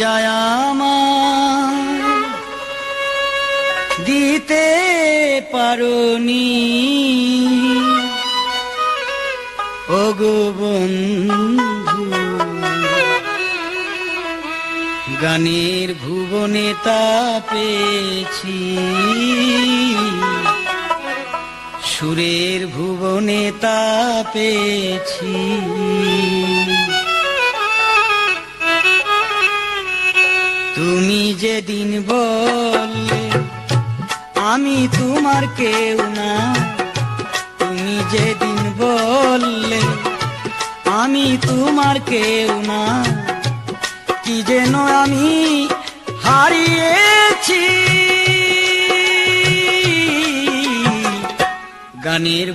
যায় আমায় দিতে পারোনি ওগো বন্ধু। গানের ভুবনে তা পেয়েছি, সুরের ভুবনে তা পেয়েছি। তুমি যেদিন বললে আমি তোমার কেউ না, তুমি যেদিন বললে আমি তোমার কেউ না, কি যেন আমি হারিয়েছি গানের